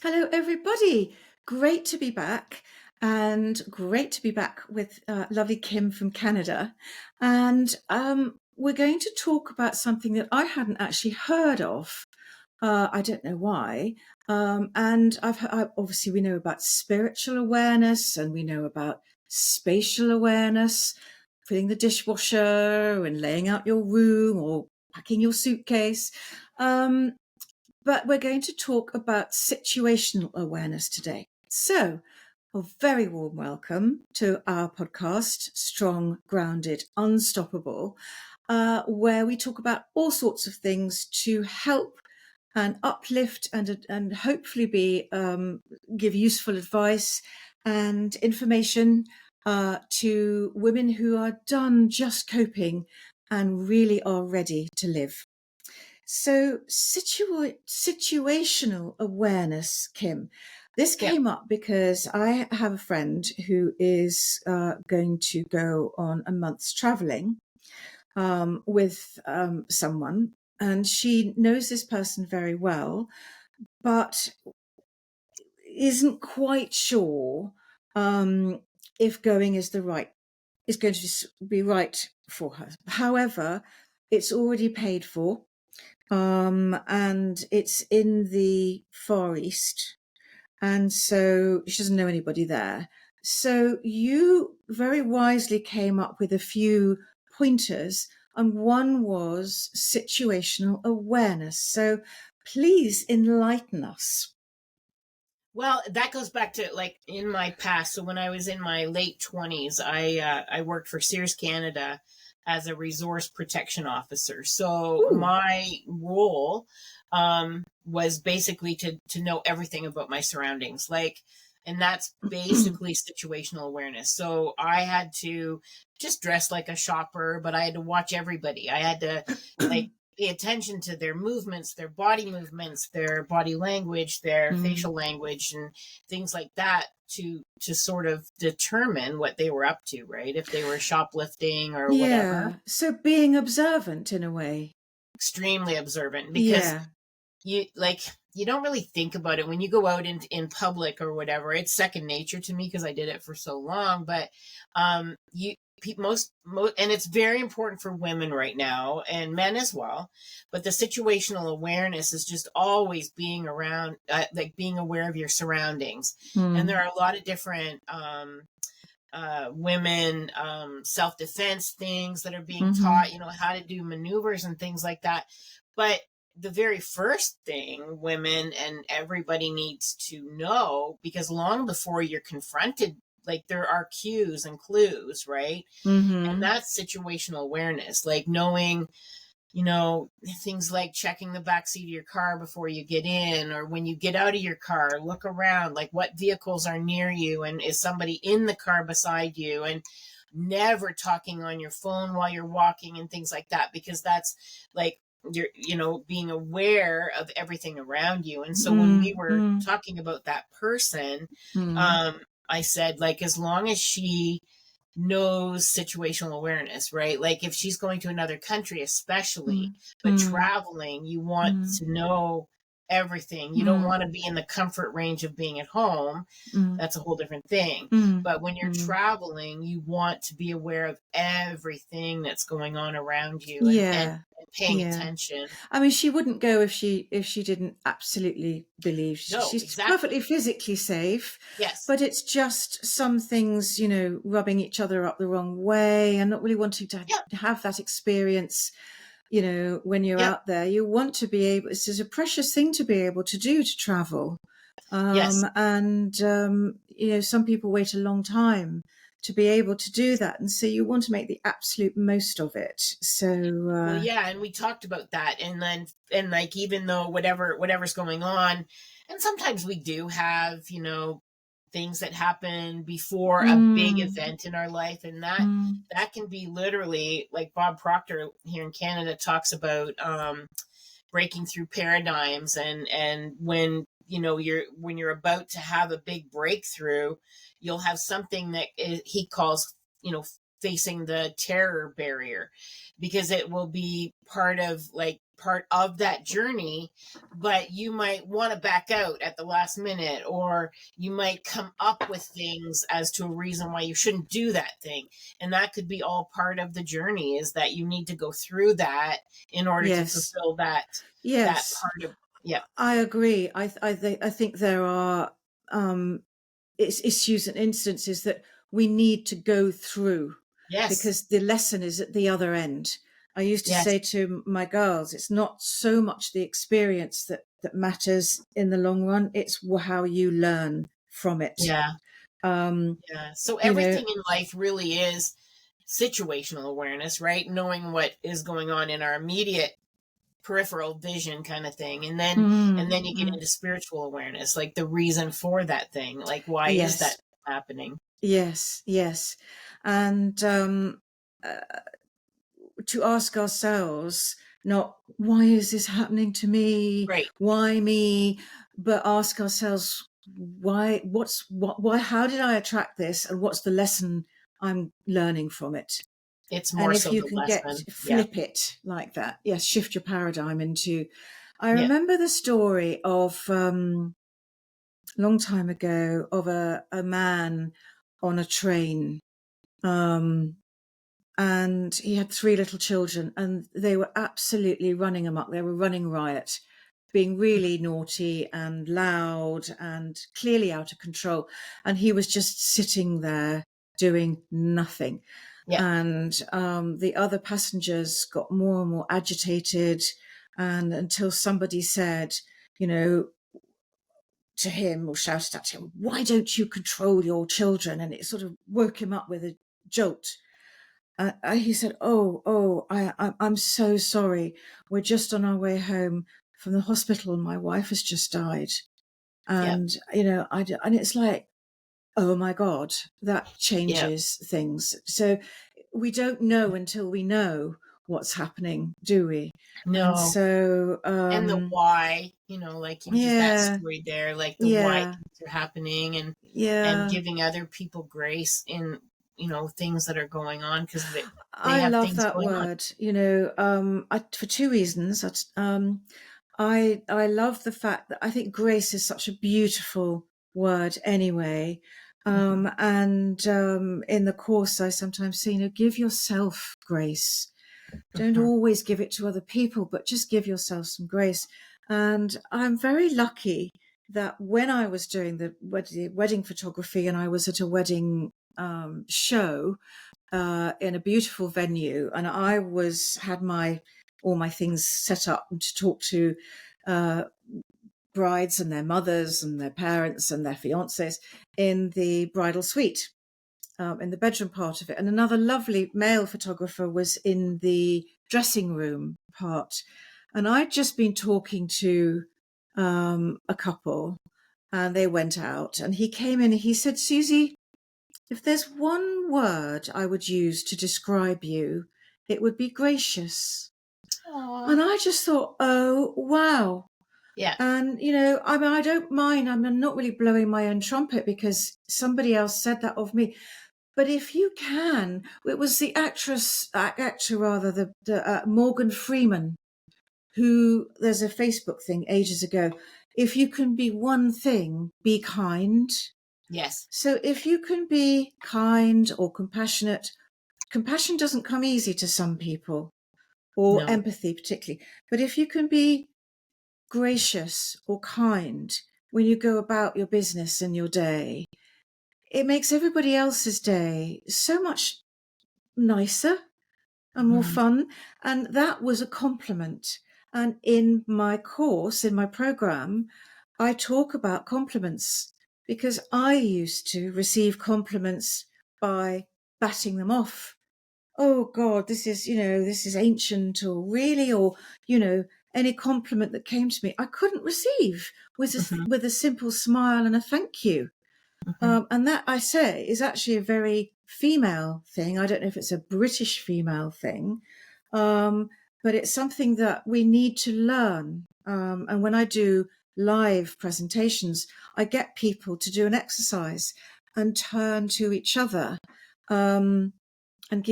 Hello, everybody. Great to be back, and great to be back with lovely Kim from Canada. And we're going to talk about something that I hadn't actually heard of. I don't know why. And obviously we know about spiritual awareness, and we know about spatial awareness, filling the dishwasher and laying out your room or packing your suitcase. But we're going to talk about situational awareness today. So, a very warm welcome to our podcast, Strong, Grounded, Unstoppable, where we talk about all sorts of things to help and uplift and hopefully give useful advice and information to women who are done just coping and really are ready to live. So situational awareness, Kim, this came up because I have a friend who is going to go on a month's traveling with someone, and she knows this person very well, but isn't quite sure if going is going to be right for her. However, it's already paid for. And it's in the Far East, and so she doesn't know anybody there. So you very wisely came up with a few pointers, and one was situational awareness. So please enlighten us. Well, that goes back to like in my past. So when I was in my late 20s, I worked for Sears Canada as a resource protection officer. So Ooh. my role was basically to know everything about my surroundings, and that's basically situational awareness. So I had to just dress like a shopper, but I had to watch everybody. I had to pay attention to their movements, their body language, their facial language, and things like that to sort of determine what they were up to, right? If they were shoplifting or whatever. So being observant in a way. Extremely observant, because you don't really think about it when you go out in public or whatever. It's second nature to me because I did it for so long. But most, and it's very important for women right now and men as well. But the situational awareness is just always being around, being aware of your surroundings. And there are a lot of different women self-defense things that are being taught, how to do maneuvers and things like that. But the very first thing women and everybody needs to know, because long before you're confronted, there are cues and clues, right? And that's situational awareness, knowing, things like checking the backseat of your car before you get in, or when you get out of your car, look around, what vehicles are near you, and is somebody in the car beside you, and never talking on your phone while you're walking and things like that, because that's you're being aware of everything around you. And so when we were talking about that person, I said, as long as she knows situational awareness, right? If she's going to another country, especially, but traveling, you want to know everything. You don't want to be in the comfort range of being at home. That's a whole different thing. But when you're traveling, you want to be aware of everything that's going on around you, and paying attention. I mean, she wouldn't go if she didn't absolutely believe she's exactly. perfectly physically safe. Yes. But it's just some things, rubbing each other up the wrong way and not really wanting to have that experience. When you're out there, you want to be able, this is a precious thing to be able to do, to travel. Yes. And, some people wait a long time to be able to do that. And so you want to make the absolute most of it. So, and we talked about that. And even though whatever's going on, and sometimes we do have, things that happen before a big event in our life, and that can be literally, like Bob Proctor here in Canada talks about, breaking through paradigms, and when you're about to have a big breakthrough, you'll have something that he calls facing the terror barrier, because it will be part of part of that journey, but you might want to back out at the last minute, or you might come up with things as to a reason why you shouldn't do that thing. And that could be all part of the journey, is that you need to go through that in order to Yes. fulfill that Yes. part of, yeah. I agree. I think there are issues and instances that we need to go through Yes. because the lesson is at the other end. I used to Yes. say to my girls, it's not so much the experience that matters in the long run. It's how you learn from it. Yeah. Um, Yeah. So you know, everything in life really is situational awareness, right? Knowing what is going on in our immediate peripheral vision kind of thing. And then you get mm, into spiritual awareness, like the reason for that thing, like why is that yes, happening? yes, yes. And uh, to ask ourselves, not why is this happening to me, Right. why me, but ask ourselves why how did I attract this, and what's the lesson I'm learning from it. It's And more if so you the can lesson. Yeah. flip it like that, yes, shift your paradigm into. I Yeah. remember the story of a long time ago of a man on a train, um, and he had three little children, and they were absolutely running amok. They were running riot, being really naughty and loud and clearly out of control. And he was just sitting there doing nothing. Yeah. And the other passengers got more and more agitated, and until somebody said, you know, to him or shouted at him, "Why don't you control your children?" And it sort of woke him up with a jolt. He said, I'm so sorry. We're just on our way home from the hospital. My wife has just died." Yeah. And, and it's like, oh my God, that Yeah. changes things. So we don't know until we know what's happening, do we? And No. so, And the why, like you just that yeah, story there, like the why yeah, things are happening, and yeah. giving other people grace in, things that are going on, because they I have love things that going on. word, for two reasons. I love the fact that I think grace is such a beautiful word anyway. Hmm. And in the course, I sometimes say, give yourself grace. Don't Hmm. always give it to other people, but just give yourself some grace. And I'm very lucky that when I was doing the wedding photography and I was at a wedding show in a beautiful venue, and I had all my things set up to talk to uh, brides and their mothers and their parents and their fiancés in the bridal suite, in the bedroom part of it. And another lovely male photographer was in the dressing room part. And I'd just been talking to a couple, and they went out, and he came in and he said, "Susie, if there's one word I would use to describe you, it would be gracious." Aw. And I just thought, oh, wow. Yeah. And, I mean, I don't mind. I'm not really blowing my own trumpet because somebody else said that of me. But if you can, it was the actor rather, the Morgan Freeman, who there's a Facebook thing ages ago. If you can be one thing, be kind. Yes. So if you can be kind or compassionate, compassion doesn't come easy to some people, or No. empathy particularly. But if you can be gracious or kind when you go about your business and your day, it makes everybody else's day so much nicer and more Mhm. fun. And that was a compliment. And in my course, in my program, I talk about compliments because I used to receive compliments by batting them off. Oh God, this is ancient, or really, or, any compliment that came to me, I couldn't receive Mhm. with a simple smile and a thank you. Mhm. And that, I say, is actually a very female thing. I don't know if it's a British female thing, but it's something that we need to learn. And when I do live presentations, I get people to do an exercise and turn to each other. Um, and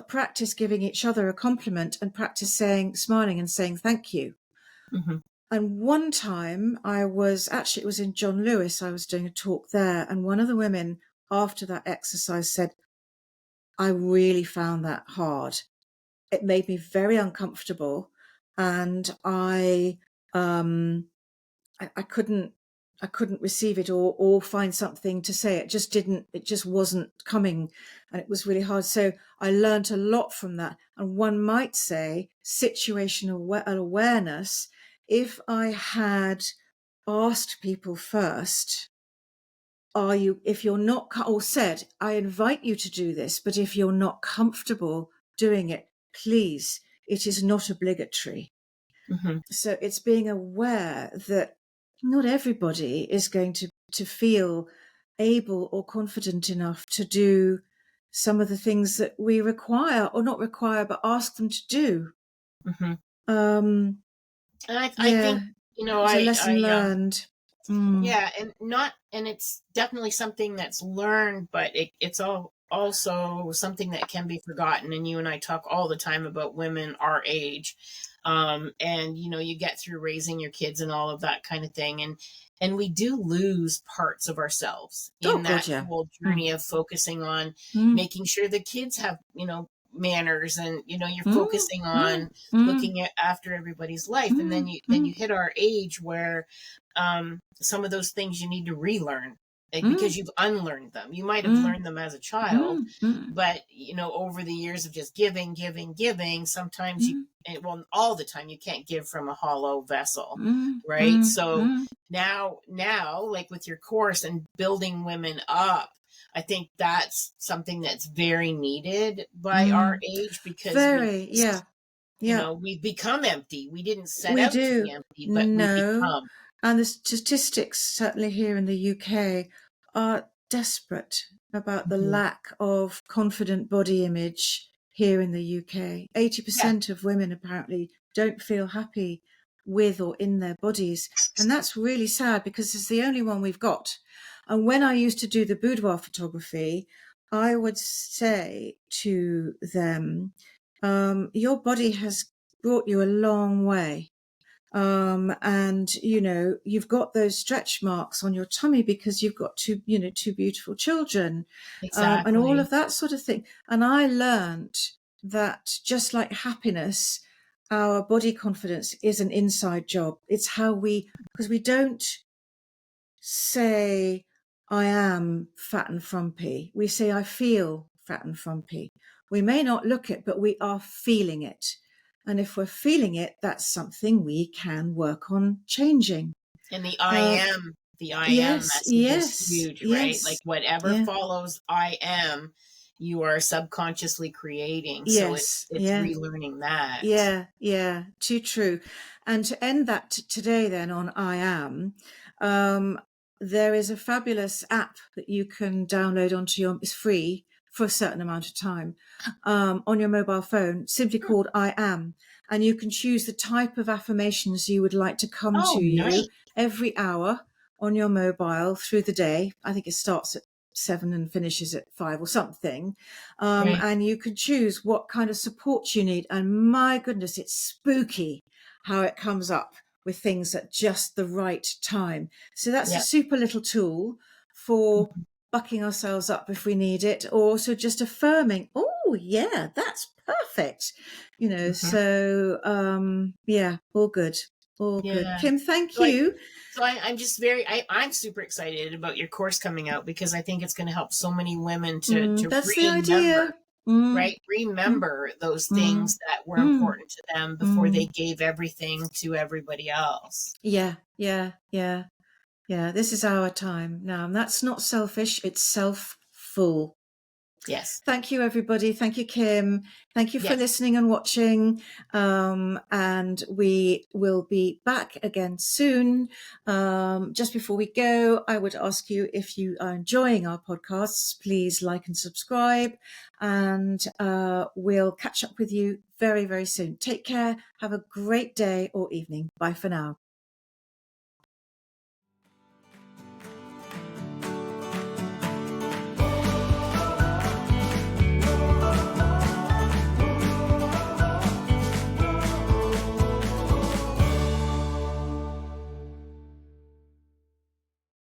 practice giving each other a compliment, and practice smiling and saying thank you. Mm-hmm. And one time it was in John Lewis, I was doing a talk there, and one of the women after that exercise said, I really found that hard. It made me very uncomfortable, and I couldn't receive it or find something to say. It just wasn't coming, and it was really hard. So I learned a lot from that. And one might say situational awareness, if I had asked people first, if you're not, or said, I invite you to do this, but if you're not comfortable doing it, please, it is not obligatory. Mm-hmm. So it's being aware that not everybody is going to feel able or confident enough to do some of the things that we require, or not require, but ask them to do. Mm-hmm. Um, And I yeah, think, it was a lesson learned. yeah, and it's definitely something that's learned, but it's also something that can be forgotten. And you and I talk all the time about women our age, and you get through raising your kids and all of that kind of thing, and we do lose parts of ourselves Oh in God, that yeah. whole journey of focusing on Mm, making sure the kids have manners, and you're mm, focusing mm, on mm, looking after everybody's life, and then mm, you mm, hit our age where some of those things you need to relearn, like, mm, because you've unlearned them. You might have mm, learned them as a child, mm, mm, but over the years of just giving, sometimes mm, well, all the time you can't give from a hollow vessel, mm, right? mm, So mm. now, like with your course and building women up, I think that's something that's very needed by our Mm. age, because Very, yeah, yeah. we become empty. We didn't set We out to do. be empty, but we No. become. And the statistics, certainly here in the UK, are desperate about the Mhm. lack of confident body image here in the UK. Yeah, 80% of women apparently don't feel happy with or in their bodies. And that's really sad, because it's the only one we've got. And when I used to do the boudoir photography, I would say to them, your body has brought you a long way. And you've got those stretch marks on your tummy because you've got two beautiful children, and all exactly. of that sort of thing. And I learned that, just like happiness, our body confidence is an inside job. It's because we don't say, I am fat and frumpy. We say, I feel fat and frumpy. We may not look it, but we are feeling it. And if we're feeling it, that's something we can work on changing. And Uh, the I am yes, message is yes, huge, right? Like yes, whatever yeah, follows I am, you are subconsciously creating. So yes, it's yeah. relearning that. Yeah, yeah, too true. And to end that today then on I am, um, there is a fabulous app that you can download it's free for a certain amount of time, on your mobile phone, simply Hmm. called I am. And you can choose the type of affirmations you would like to come Oh, to nice. you every hour on your mobile through the day. I think it starts at 7 and finishes at 5 or something. Right. And you can choose what kind of support you need. And my goodness, it's spooky how it comes up with things at just the right time. So that's a Yeah. super little tool for Mhm. bucking ourselves up if we need it, or also just affirming, oh yeah, that's perfect. Mhm. So yeah, all good. All good. Yeah. Kim, thank So I you. so I'm just I'm super excited about your course coming out, because I think it's going to help so many women to That's the remember, idea. Mm, right? mm, Remember those mm, things that were mm, important to them before they mm. gave everything to everybody else. Yeah, yeah, yeah. Yeah, this is our time now. And that's not selfish, it's self-full. Yes. Thank you, everybody. Thank you, Kim. Thank you for Yes. listening and watching. And we will be back again soon. Just before we go, I would ask you, if you are enjoying our podcasts, please like and subscribe. And we'll catch up with you very, very soon. Take care. Have a great day or evening. Bye for now.